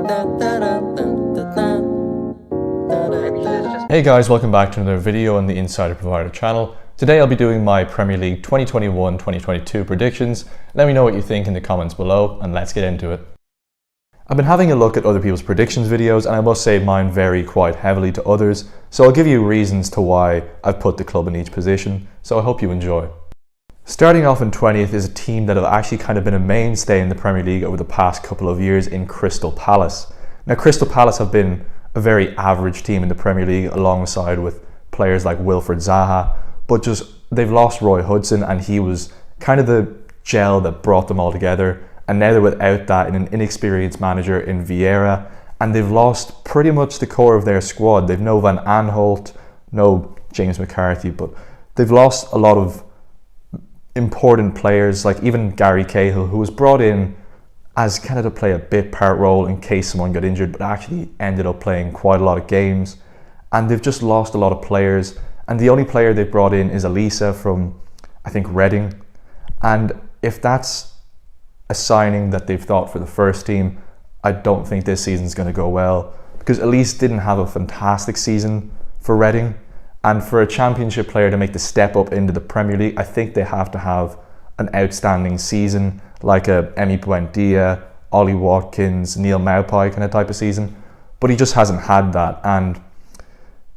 Hey guys, welcome back to another video on the Insider Provider channel. Today I'll be doing my Premier League 2021-2022 predictions. Let me know what you think in the comments below and let's get into it. I've been having a look at other people's predictions videos and I must say mine vary quite heavily to others, so I'll give you reasons to why I've put the club in each position, so I hope you enjoy. Starting off in 20th is a team that have actually kind of been a mainstay in the Premier League over the past couple of years in Crystal Palace. Now Crystal Palace have been a very average team in the Premier League alongside with players like Wilfried Zaha, but just they've lost Roy Hodgson and he was kind of the gel that brought them all together, and now they're without that in an inexperienced manager in Vieira, and they've lost pretty much the core of their squad. They've no Van Aanholt, no James McCarthy, but they've lost a lot of important players like even Gary Cahill, who was brought in as kind of to play a bit part role in case someone got injured, but actually ended up playing quite a lot of games. And they've just lost a lot of players, and the only player they've brought in is Elisa from, I think, Reading. And if that's a signing that they've thought for the first team, I don't think this season's going to go well, because Elise didn't have a fantastic season for Reading, and for a championship player to make the step up into the Premier League, I think they have to have an outstanding season, like a Emi Buendia, Ollie Watkins, Neil Maupay kind of type of season, but he just hasn't had that, and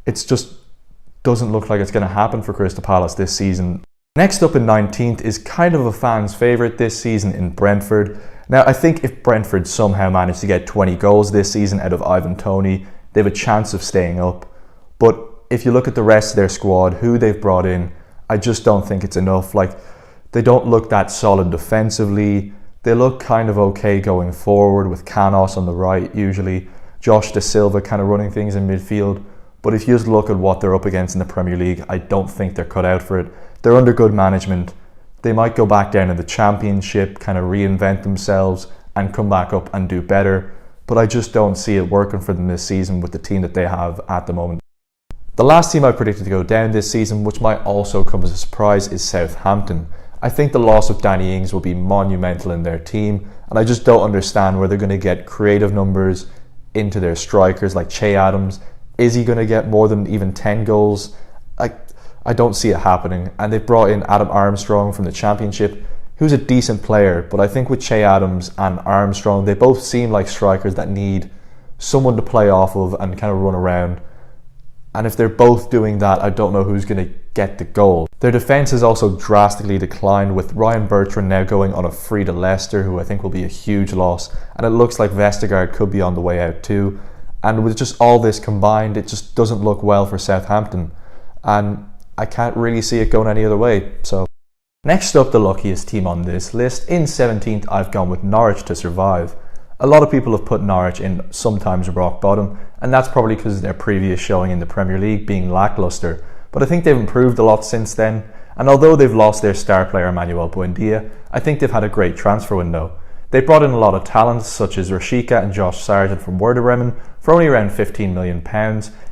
it's just doesn't look like it's going to happen for Crystal Palace this season. Next up in 19th is kind of a fan's favourite this season in Brentford. Now I think if Brentford somehow manage to get 20 goals this season out of Ivan Toney, they have a chance of staying up, but if you look at the rest of their squad, who they've brought in, I just don't think it's enough. Like, they don't look that solid defensively. They look kind of okay going forward with Canos on the right usually, Josh Da Silva kind of running things in midfield. But if you just look at what they're up against in the Premier League, I don't think they're cut out for it. They're under good management. They might go back down to the Championship, kind of reinvent themselves and come back up and do better. But I just don't see it working for them this season with the team that they have at the moment. The last team I predicted to go down this season, which might also come as a surprise, is Southampton. I think the loss of Danny Ings will be monumental in their team, and I just don't understand where they're going to get creative numbers into their strikers like Che Adams. Is he going to get more than even 10 goals? I don't see it happening. And they've brought in Adam Armstrong from the Championship, who's a decent player, but I think with Che Adams and Armstrong, they both seem like strikers that need someone to play off of and kind of run around. And if they're both doing that, I don't know who's going to get the goal. Their defence has also drastically declined, with Ryan Bertrand now going on a free to Leicester, who I think will be a huge loss. And it looks like Vestergaard could be on the way out too. And with just all this combined, it just doesn't look well for Southampton. And I can't really see it going any other way. So next up, the luckiest team on this list. In 17th, I've gone with Norwich to survive. A lot of people have put Norwich in sometimes rock bottom, and that's probably because of their previous showing in the Premier League being lacklustre. But I think they've improved a lot since then, and although they've lost their star player Emmanuel Buendia, I think they've had a great transfer window. They brought in a lot of talents such as Rashica and Josh Sargent from Werder Bremen for only around £15 million,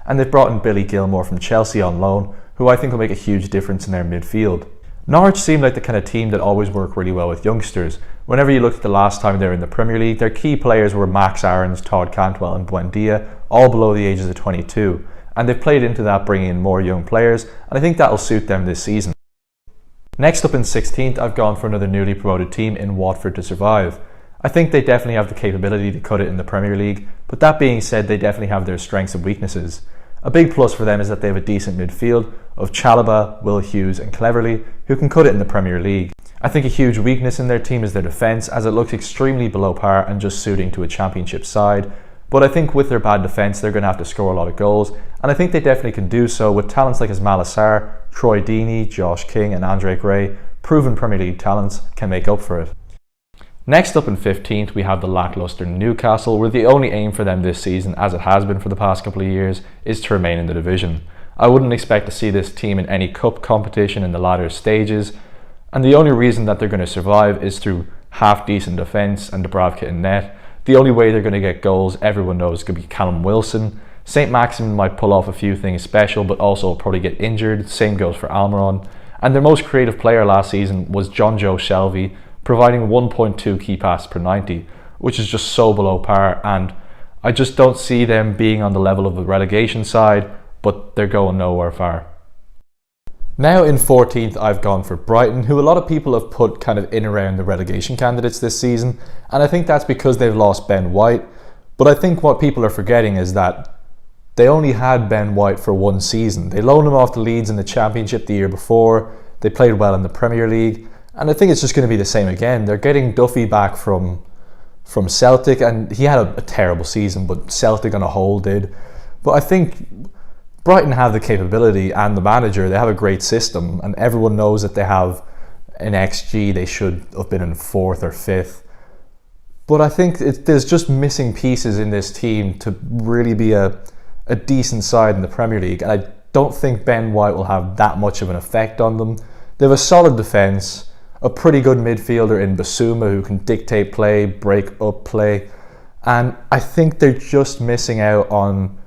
and they've brought in Billy Gilmore from Chelsea on loan, who I think will make a huge difference in their midfield. Norwich seem like the kind of team that always work really well with youngsters. Whenever you look at the last time they were in the Premier League, their key players were Max Aarons, Todd Cantwell and Buendia, all below the ages of 22. And they've played into that, bringing in more young players, and I think that'll suit them this season. Next up in 16th, I've gone for another newly promoted team in Watford to survive. I think they definitely have the capability to cut it in the Premier League, but that being said, they definitely have their strengths and weaknesses. A big plus for them is that they have a decent midfield of Chalobah, Will Hughes and Cleverley, who can cut it in the Premier League. I think a huge weakness in their team is their defence, as it looks extremely below par and just suiting to a Championship side. But I think with their bad defence, they're going to have to score a lot of goals, and I think they definitely can do so with talents like Ismail Assar, Troy Deeney, Josh King and Andre Gray. Proven Premier League talents can make up for it. Next up in 15th, we have the lacklustre Newcastle, where the only aim for them this season, as it has been for the past couple of years, is to remain in the division. I wouldn't expect to see this team in any cup competition in the latter stages, and the only reason that they're going to survive is through half-decent defence and Dubravka in net. The only way they're going to get goals, everyone knows, could be Callum Wilson. St. Maximin might pull off a few things special, but also probably get injured. Same goes for Almiron. And their most creative player last season was John Joe Shelvey, providing 1.2 key passes per 90, which is just so below par. And I just don't see them being on the level of the relegation side, but they're going nowhere far. Now in 14th, I've gone for Brighton, who a lot of people have put kind of in around the relegation candidates this season, and I think that's because they've lost Ben White. But I think what people are forgetting is that they only had Ben White for one season. They loaned him off to Leeds in the Championship the year before, they played well in the Premier League, and I think it's just going to be the same again. They're getting Duffy back from Celtic, and he had a terrible season, but Celtic on a whole did. But I think Brighton have the capability and the manager. They have a great system, and everyone knows that they have an XG. They should have been in 4th or 5th. But I think there's just missing pieces in this team to really be a decent side in the Premier League. And I don't think Ben White will have that much of an effect on them. They have a solid defence, a pretty good midfielder in Basuma who can dictate play, break up play. And I think they're just missing out on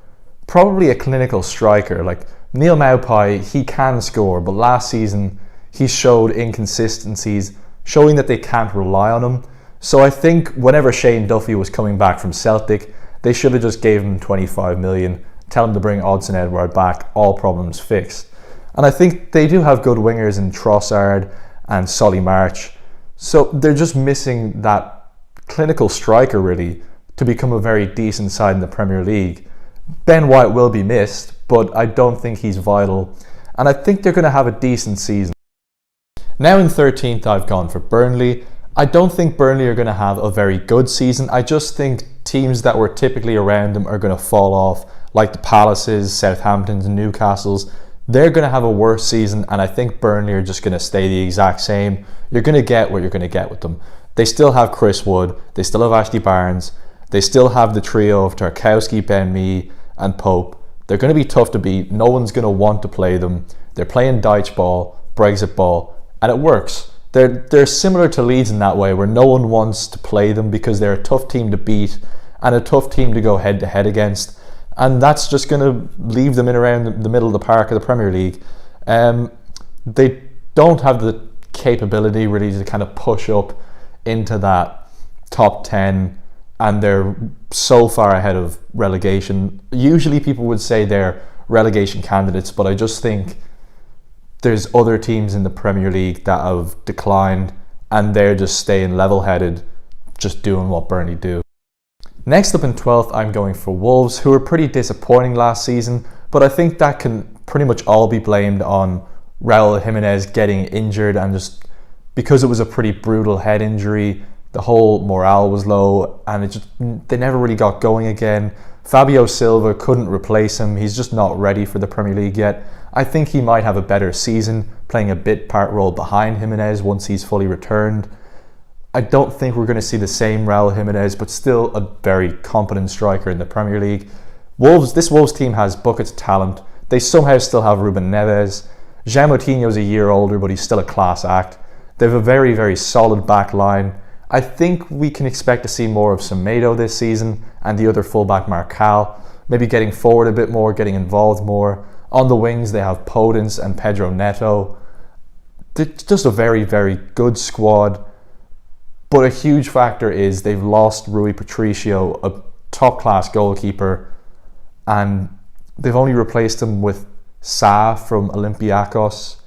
probably a clinical striker. Like Neil Maupay, he can score, but last season he showed inconsistencies, showing that they can't rely on him. So I think whenever Shane Duffy was coming back from Celtic, they should have just gave him 25 million, tell him to bring Odsonne Edouard back, all problems fixed. And I think they do have good wingers in Trossard and Solly March. So they're just missing that clinical striker really to become a very decent side in the Premier League. Ben White will be missed, but I don't think he's vital, and I think they're going to have a decent season. Now in 13th, I've gone for Burnley. I don't think Burnley are going to have a very good season. I just think teams that were typically around them are going to fall off, like the Palaces, Southamptons, and Newcastles. They're going to have a worse season, and I think Burnley are just going to stay the exact same. You're going to get what you're going to get with them. They still have Chris Wood, they still have Ashley Barnes, they still have the trio of Tarkowski, Ben Mee, and Pope. They're going to be tough to beat. No one's going to want to play them. They're playing Dyche ball, Brexit ball, and it works. They're similar to Leeds in that way, where no one wants to play them because they're a tough team to beat and a tough team to go head to head against, and that's just going to leave them in around the middle of the park of the Premier League. They don't have the capability really to kind of push up into that top 10, and they're so far ahead of relegation. Usually people would say they're relegation candidates, but I just think there's other teams in the Premier League that have declined, and they're just staying level-headed, just doing what Burnley do. Next up in 12th, I'm going for Wolves, who were pretty disappointing last season, but I think that can pretty much all be blamed on Raul Jimenez getting injured, and just because it was a pretty brutal head injury, the whole morale was low, and they never really got going again. Fabio Silva couldn't replace him. He's just not ready for the Premier League yet. I think he might have a better season, playing a bit part role behind Jimenez once he's fully returned. I don't think we're going to see the same Raul Jimenez, but still a very competent striker in the Premier League. This Wolves team has buckets of talent. They somehow still have Ruben Neves. Jean Moutinho's a year older, but he's still a class act. They have a very, very solid back line. I think we can expect to see more of Semedo this season, and the other fullback Marcal, maybe getting forward a bit more, getting involved more. On the wings, they have Podence and Pedro Neto. They're just a very, very good squad. But a huge factor is they've lost Rui Patricio, a top-class goalkeeper, and they've only replaced him with Sa from Olympiacos.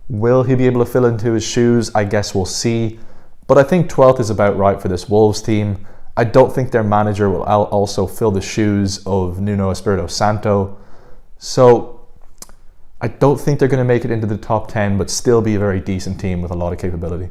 Will he be able to fill into his shoes? I guess we'll see. But I think 12th is about right for this Wolves team. I don't think their manager will also fill the shoes of Nuno Espirito Santo. So I don't think they're going to make it into the top 10, but still be a very decent team with a lot of capability.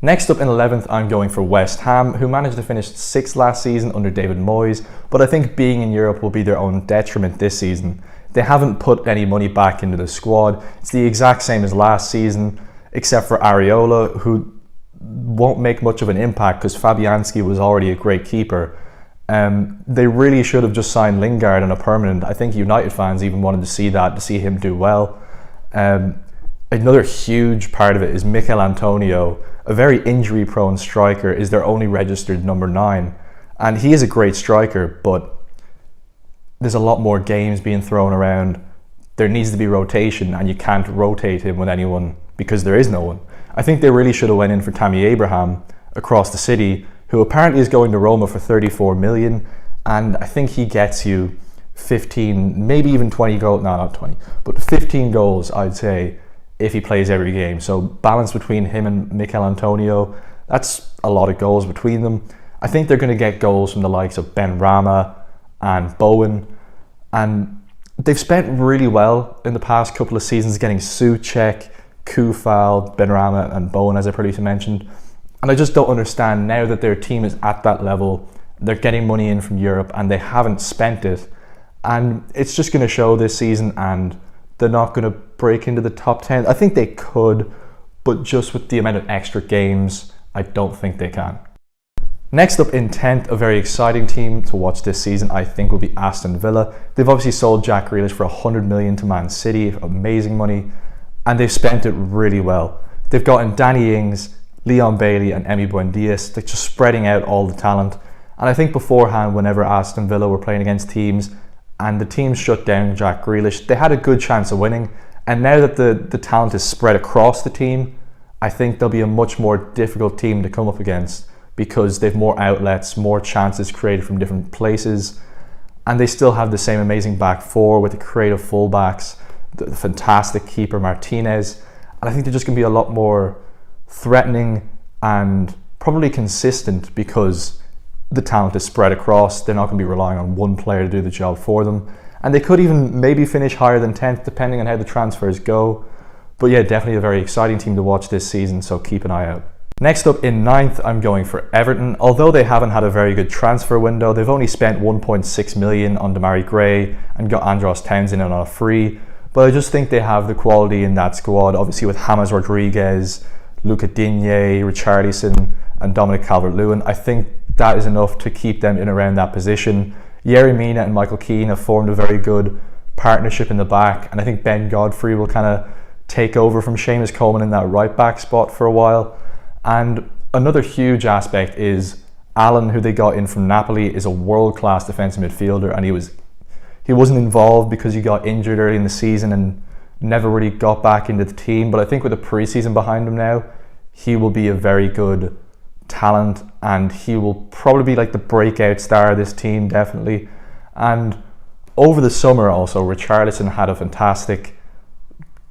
Next up in 11th, I'm going for West Ham, who managed to finish 6th last season under David Moyes, but I think being in Europe will be their own detriment this season. They haven't put any money back into the squad. It's the exact same as last season, except for Areola, who won't make much of an impact because Fabianski was already a great keeper. They really should have just signed Lingard on a permanent. I think United fans even wanted to see that, to see him do well. Another huge part of it is Mikel Antonio, a very injury-prone striker, is their only registered number 9. And he is a great striker, but there's a lot more games being thrown around. There needs to be rotation, and you can't rotate him with anyone because there is no one. I think they really should have went in for Tammy Abraham across the city, who apparently is going to Roma for 34 million. And I think he gets you 15, maybe even 20 goals, no, not 20, but 15 goals, I'd say, if he plays every game. So balance between him and Mikel Antonio, that's a lot of goals between them. I think they're going to get goals from the likes of Ben Rama and Bowen, and they've spent really well in the past couple of seasons getting Souček, Kufal, Ben Rama and Bowen, as I previously mentioned. And I just don't understand, now that their team is at that level, they're getting money in from Europe and they haven't spent it, and it's just going to show this season, and they're not going to break into the top 10. I think they could, but just with the amount of extra games, I don't think they can. Next up in 10th, a very exciting team to watch this season, I think, will be Aston Villa. They've obviously sold Jack Grealish for 100 million to Man City, amazing money, and they've spent it really well. They've gotten Danny Ings, Leon Bailey and Emi Buendia. They're just spreading out all the talent. And I think beforehand, whenever Aston Villa were playing against teams and the teams shut down Jack Grealish, they had a good chance of winning. And now that the talent is spread across the team, I think they'll be a much more difficult team to come up against, because they've more outlets, more chances created from different places, and they still have the same amazing back four with the creative fullbacks, the fantastic keeper Martinez, and I think they're just going to be a lot more threatening and probably consistent, because the talent is spread across. They're not going to be relying on one player to do the job for them, and they could even maybe finish higher than 10th depending on how the transfers go. But yeah, definitely a very exciting team to watch this season, so keep an eye out. Next up in 9th, I'm going for Everton. Although they haven't had a very good transfer window, they've only spent 1.6 million on Demarai Gray and got Andros Townsend in on a free. But I just think they have the quality in that squad, obviously with James Rodriguez, Luca Digne, Richarlison and Dominic Calvert-Lewin. I think that is enough to keep them in around that position. Yerry Mina and Michael Keane have formed a very good partnership in the back, and I think Ben Godfrey will kind of take over from Seamus Coleman in that right back spot for a while. And another huge aspect is Allen, who they got in from Napoli, is a world-class defensive midfielder, and he wasn't involved because he got injured early in the season and never really got back into the team. But I think with the pre-season behind him now, he will be a very good talent, and he will probably be like the breakout star of this team, definitely. And over the summer also, Richarlison had a fantastic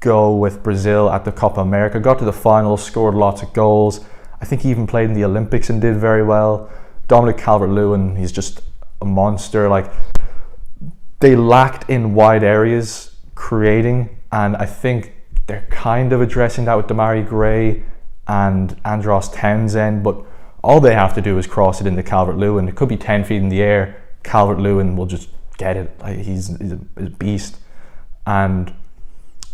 go with Brazil at the Copa America, got to the final, scored lots of goals. I think he even played in the Olympics and did very well. Dominic Calvert-Lewin, he's just a monster. Like, they lacked in wide areas creating, and I think they're kind of addressing that with Demarai Gray and Andros Townsend, but all they have to do is cross it into Calvert-Lewin. It could be 10 feet in the air, Calvert-Lewin will just get it. Like, he's a beast. And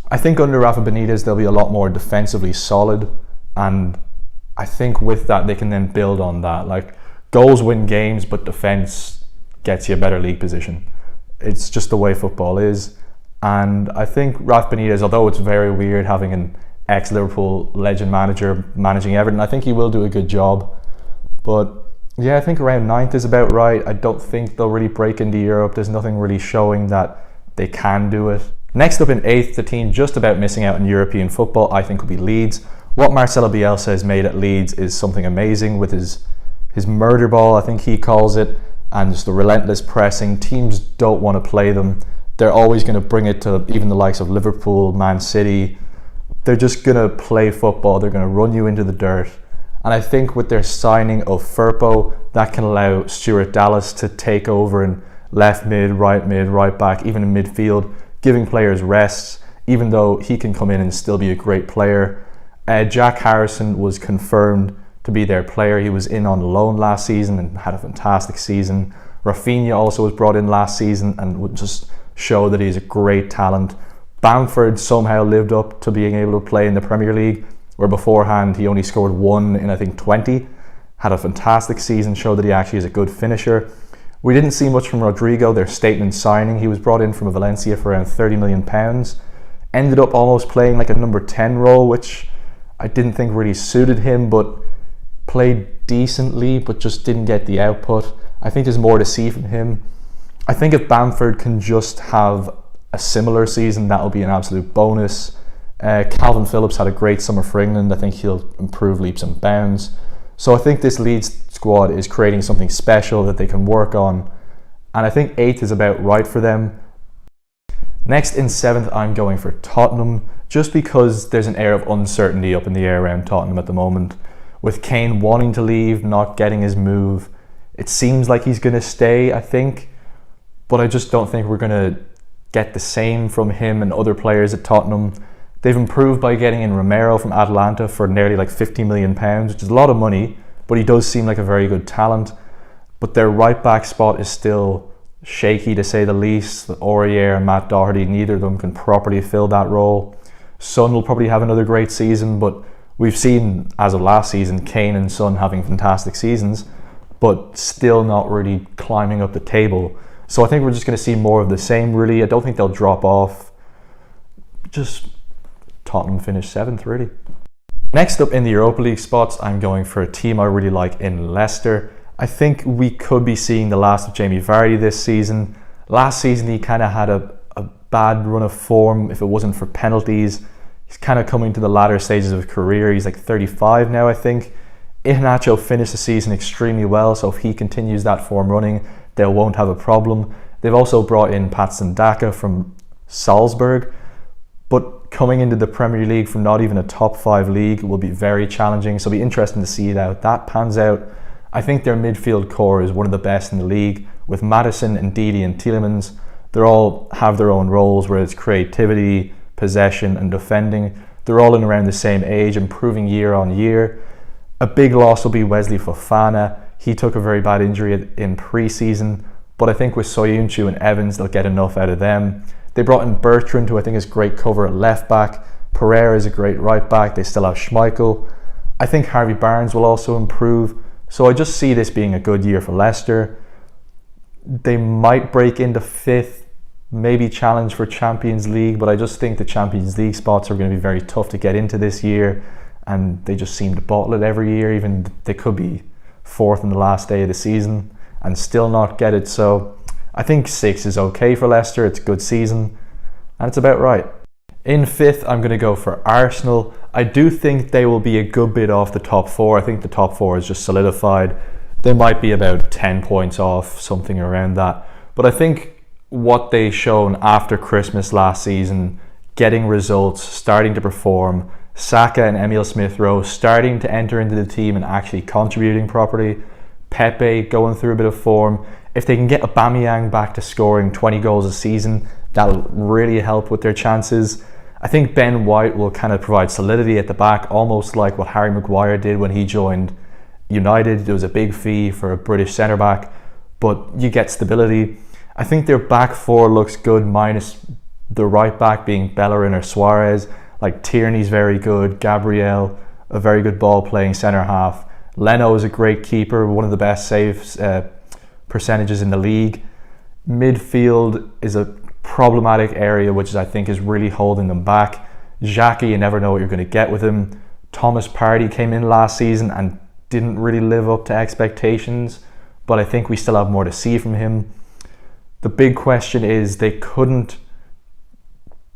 I think under Rafa Benitez they'll be a lot more defensively solid, and I think with that they can then build on that. Like, goals win games, but defense gets you a better league position. It's just the way football is. And I think Rafa Benitez, although it's very weird having an ex-Liverpool legend manager managing Everton, I think he will do a good job. But yeah, I think around 9th is about right. I don't think they'll really break into Europe. There's nothing really showing that they can do it. Next up in 8th, the team just about missing out on European football, I think, will be Leeds. What Marcelo Bielsa has made at Leeds is something amazing with his murder ball, I think he calls it, and just the relentless pressing. Teams don't want to play them. They're always going to bring it to even the likes of Liverpool, Man City. They're just going to play football. They're going to run you into the dirt. And I think with their signing of Firpo, that can allow Stuart Dallas to take over in left mid, right back, even in midfield, giving players rests, even though he can come in and still be a great player. Jack Harrison was confirmed to be their player. He was in on loan last season and had a fantastic season. Rafinha also was brought in last season and would just show that he's a great talent. Bamford somehow lived up to being able to play in the Premier League, where beforehand he only scored 1 in I think 20. Had a fantastic season, showed that he actually is a good finisher. We didn't see much from Rodrigo, their statement signing. He was brought in from Valencia for around £30 million. Ended up almost playing like a number 10 role, which I didn't think really suited him, but played decently, but just didn't get the output. I think there's more to see from him. I think if Bamford can just have a similar season, that'll be an absolute bonus. Calvin Phillips had a great summer for England. I think he'll improve leaps and bounds. So I think this Leeds squad is creating something special that they can work on, and I think 8th is about right for them. Next in 7th, I'm going for Tottenham, just because there's an air of uncertainty up in the air around Tottenham at the moment. With Kane wanting to leave, not getting his move, it seems like he's going to stay, I think, but I just don't think we're going to get the same from him and other players at Tottenham. They've improved by getting in Romero from Atalanta for nearly like £50 million, which is a lot of money, but he does seem like a very good talent. But their right back spot is still shaky, to say the least. Aurier and Matt Doherty, neither of them can properly fill that role. Son will probably have another great season, but we've seen, as of last season, Kane and Son having fantastic seasons, but still not really climbing up the table. So I think we're just going to see more of the same, really. I don't think they'll drop off. Just Tottenham finish 7th, really. Next up in the Europa League spots, I'm going for a team I really like in Leicester. I think we could be seeing the last of Jamie Vardy this season. Last season, he kind of had a bad run of form if it wasn't for penalties. He's kind of coming to the latter stages of his career. He's like 35 now, I think. Iheanacho finished the season extremely well, so if he continues that form running, they won't have a problem. They've also brought in Patson Daka from Salzburg, but coming into the Premier League from not even a top 5 league will be very challenging, so it'll be interesting to see how that pans out. I think their midfield core is one of the best in the league, with Maddison, Ndidi and Tielemans. They all have their own roles, where it's creativity, possession and defending. They're all in around the same age, improving year on year. A big loss will be Wesley Fofana. He took a very bad injury in pre-season, but I think with Soyuncu and Evans, they'll get enough out of them. They brought in Bertrand, who I think is great cover at left back. Pereira is a great right back. They still have Schmeichel. I think Harvey Barnes will also improve. So I just see this being a good year for Leicester. They might break into 5th, maybe challenge for Champions League, but I just think the Champions League spots are going to be very tough to get into this year, and they just seem to bottle it every year. Even they could be 4th on the last day of the season and still not get it. So I think 6 is okay for Leicester. It's a good season and it's about right. In 5th, I'm going to go for Arsenal. I do think they will be a good bit off the top 4. I think the top 4 is just solidified. They might be about 10 points off, something around that. But I think what they shown after Christmas last season, getting results, starting to perform, Saka and Emile Smith-Rowe starting to enter into the team and actually contributing properly, Pepe going through a bit of form. If they can get Aubameyang back to scoring 20 goals a season, that'll really help with their chances. I think Ben White will kind of provide solidity at the back, almost like what Harry Maguire did when he joined United. There was a big fee for a British centre-back, but you get stability. I think their back 4 looks good, minus the right back being Bellerin or Suarez. Like Tierney's very good, Gabriel, a very good ball-playing centre-half. Leno is a great keeper, one of the best saves percentages in the league. Midfield is a problematic area, which I think is really holding them back. Xhaka, you never know what you're going to get with him. Thomas Partey came in last season and didn't really live up to expectations, but I think we still have more to see from him. The big question is they couldn't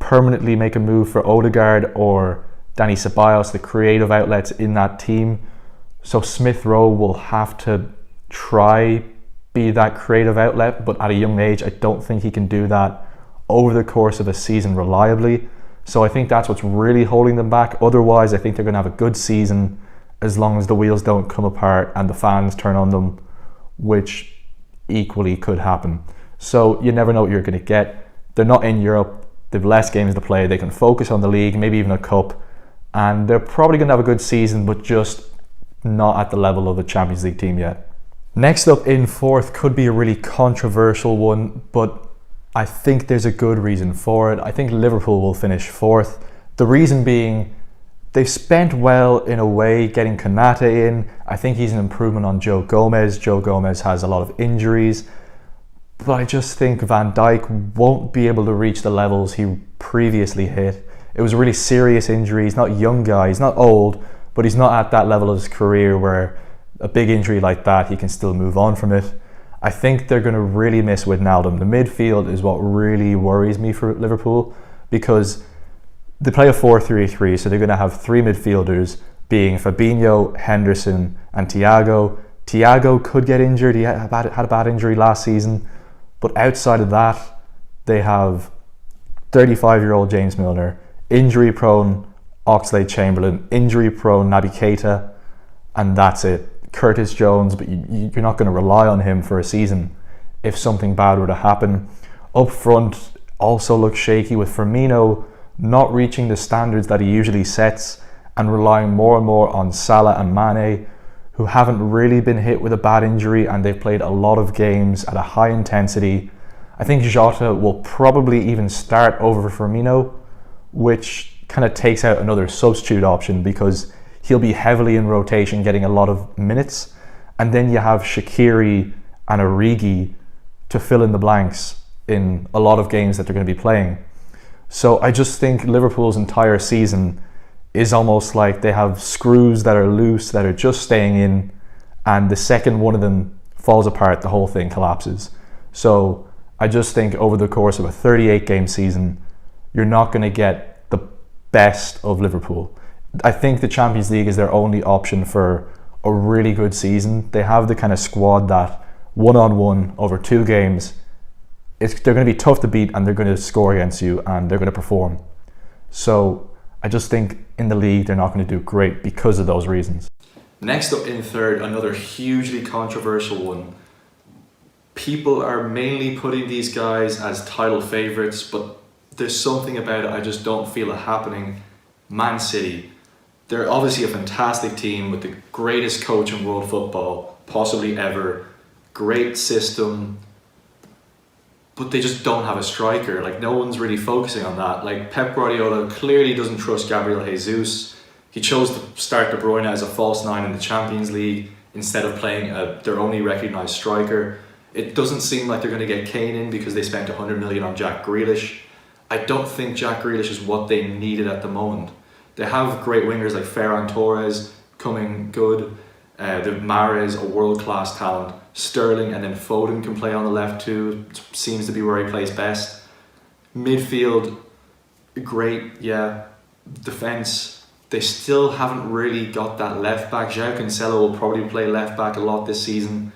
permanently make a move for Odegaard or Dani Ceballos, the creative outlets in that team. So Smith-Rowe will have to try be that creative outlet, but at a young age, I don't think he can do that over the course of a season reliably. So I think that's what's really holding them back. Otherwise, I think they're going to have a good season as long as the wheels don't come apart and the fans turn on them, which equally could happen. So you never know what you're going to get. They're not in Europe. They've less games to play. They can focus on the league, maybe even a cup. And they're probably going to have a good season, but just not at the level of the Champions League team yet. Next up in 4th could be a really controversial one, but I think there's a good reason for it. I think Liverpool will finish 4th. The reason being, they've spent well in a way getting Konate in. I think he's an improvement on Joe Gomez. Joe Gomez has a lot of injuries, but I just think Van Dijk won't be able to reach the levels he previously hit. It was a really serious injury. He's not a young guy, he's not old, but he's not at that level of his career where a big injury like that, he can still move on from it. I think they're going to really miss Wijnaldum. The midfield is what really worries me for Liverpool, because they play a 4-3-3, so they're going to have 3 midfielders, being Fabinho, Henderson and Thiago. Thiago could get injured. He had a bad injury last season, But outside of that, they have 35-year-old James Milner, injury-prone Oxlade-Chamberlain, injury-prone Naby Keita, and that's it. Curtis Jones, but you're not going to rely on him for a season if something bad were to happen. Up front also looks shaky, with Firmino not reaching the standards that he usually sets and relying more and more on Salah and Mane, who haven't really been hit with a bad injury, and they've played a lot of games at a high intensity. I think Jota will probably even start over Firmino, which kind of takes out another substitute option because he'll be heavily in rotation, getting a lot of minutes. And then you have Shaqiri and Origi to fill in the blanks in a lot of games that they're going to be playing. So I just think Liverpool's entire season is almost like they have screws that are loose, that are just staying in, and the second one of them falls apart, the whole thing collapses. So I just think over the course of a 38-game season, you're not going to get the best of Liverpool. I think the Champions League is their only option for a really good season. They have the kind of squad that one-on-one over 2 games, they're going to be tough to beat, and they're going to score against you, and they're going to perform. So I just think in the league they're not going to do great because of those reasons. Next up in third, another hugely controversial one. People are mainly putting these guys as title favourites, but there's something about it I just don't feel it happening. Man City. They're obviously a fantastic team with the greatest coach in world football, possibly ever. Great system. But they just don't have a striker. Like, no one's really focusing on that. Like, Pep Guardiola clearly doesn't trust Gabriel Jesus. He chose to start De Bruyne as a false 9 in the Champions League instead of playing their only recognised striker. It doesn't seem like they're going to get Kane in because they spent 100 million on Jack Grealish. I don't think Jack Grealish is what they needed at the moment. They have great wingers like Ferran Torres coming good. The Mahrez, a world-class talent. Sterling, and then Foden can play on the left too. Seems to be where he plays best. Midfield, great, yeah. Defence, they still haven't really got that left back. João Cancelo will probably play left back a lot this season.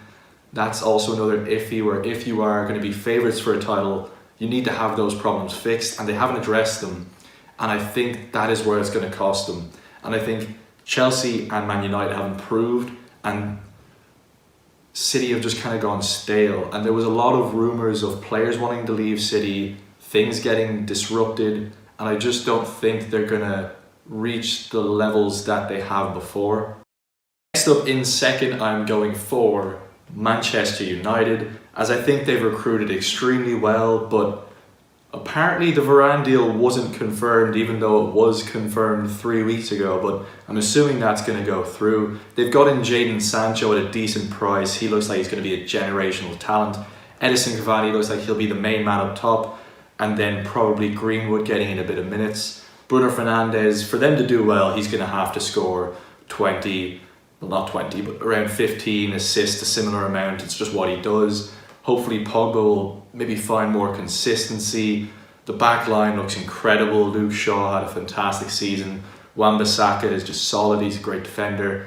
That's also another iffy, where if you are going to be favourites for a title, you need to have those problems fixed, and they haven't addressed them. And I think that is where it's going to cost them. And I think Chelsea and Man United have improved, and City have just kind of gone stale. And there was a lot of rumours of players wanting to leave City, things getting disrupted, and I just don't think they're going to reach the levels that they have before. Next up in second, I'm going for Manchester United, as I think they've recruited extremely well, but apparently the Varane deal wasn't confirmed, even though it was confirmed 3 weeks ago, but I'm assuming that's going to go through. They've got in Jadon Sancho at a decent price. He looks like he's going to be a generational talent. Edison Cavani looks like he'll be the main man up top, and then probably Greenwood getting in a bit of minutes. Bruno Fernandes, for them to do well, he's going to have to score 20, well not 20, but around 15 assists, a similar amount. It's just what he does. Hopefully Pogba will maybe find more consistency. The back line looks incredible. Luke Shaw had a fantastic season. Wan-Bissaka is just solid. He's a great defender.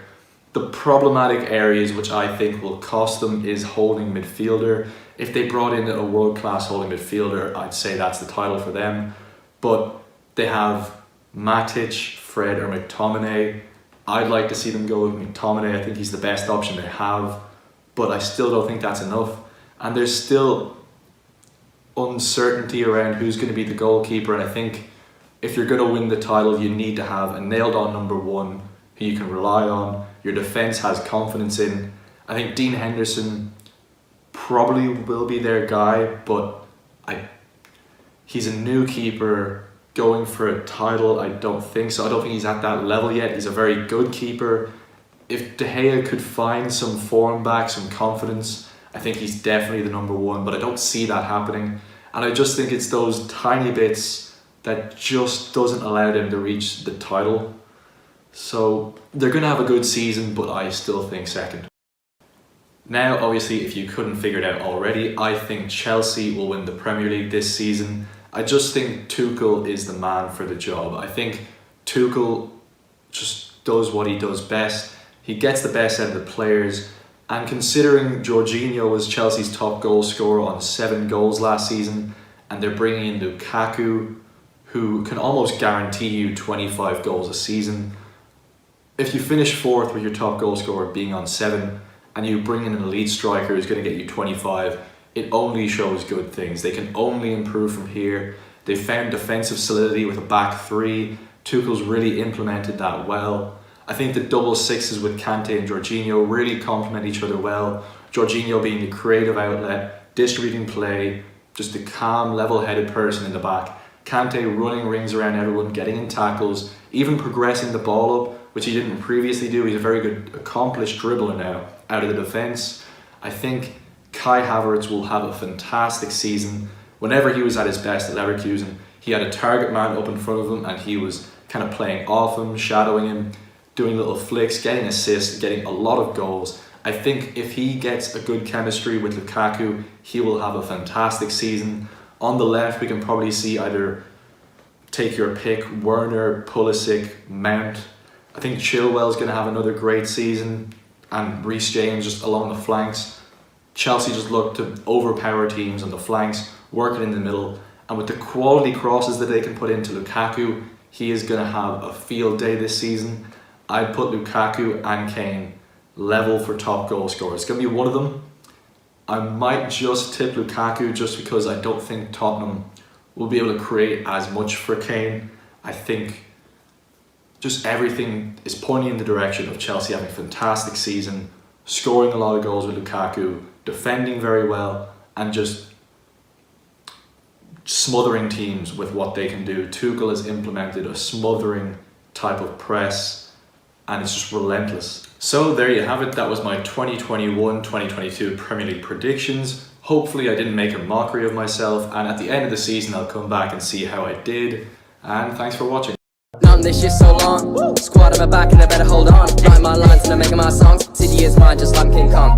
The problematic areas which I think will cost them is holding midfielder. If they brought in a world-class holding midfielder, I'd say that's the title for them. But they have Matic, Fred or McTominay. I'd like to see them go with McTominay. I think he's the best option they have. But I still don't think that's enough. And there's still uncertainty around who's going to be the goalkeeper, and I think if you're going to win the title, you need to have a nailed-on number one who you can rely on. Your defence has confidence in. I think Dean Henderson probably will be their guy, but he's a new keeper going for a title. I don't think so. I don't think he's at that level yet. He's a very good keeper. If De Gea could find some form back, some confidence, I think he's definitely the number one, but I don't see that happening. And I just think it's those tiny bits that just doesn't allow them to reach the title. So they're going to have a good season, but I still think second. Now, obviously, if you couldn't figure it out already, I think Chelsea will win the Premier League this season. I just think Tuchel is the man for the job. I think Tuchel just does what he does best. He gets the best out of the players. And considering Jorginho was Chelsea's top goal scorer on 7 goals last season, and they're bringing in Lukaku, who can almost guarantee you 25 goals a season. If you finish 4th with your top goal scorer being on 7, and you bring in an elite striker who's going to get you 25, it only shows good things. They can only improve from here. They found defensive solidity with a back 3. Tuchel's really implemented that well. I think the double sixes with Kante and Jorginho really complement each other well. Jorginho being the creative outlet, distributing play, just a calm, level-headed person in the back. Kante running rings around everyone, getting in tackles, even progressing the ball up, which he didn't previously do. He's a very good, accomplished dribbler now out of the defence. I think Kai Havertz will have a fantastic season. Whenever he was at his best at Leverkusen, he had a target man up in front of him and he was kind of playing off him, shadowing him, doing little flicks, getting assists, getting a lot of goals. I think if he gets a good chemistry with Lukaku, he will have a fantastic season. On the left, we can probably see either, take your pick, Werner, Pulisic, Mount. I think Chilwell's going to have another great season, and Reece James just along the flanks. Chelsea just look to overpower teams on the flanks, work it in the middle, and with the quality crosses that they can put into Lukaku, he is going to have a field day this season. I'd put Lukaku and Kane level for top goal scorers. It's going to be one of them. I might just tip Lukaku just because I don't think Tottenham will be able to create as much for Kane. I think just everything is pointing in the direction of Chelsea having a fantastic season, scoring a lot of goals with Lukaku, defending very well, and just smothering teams with what they can do. Tuchel has implemented a smothering type of press, and it's just relentless. So there you have it. That was my 2021-2022 Premier League predictions. Hopefully I didn't make a mockery of myself, and at the end of the season I'll come back and see how I did. And thanks for watching. Done this shit so long. Squad on my back and I better hold on. Write my lines and I'm making my songs. City is mine just like King Kong.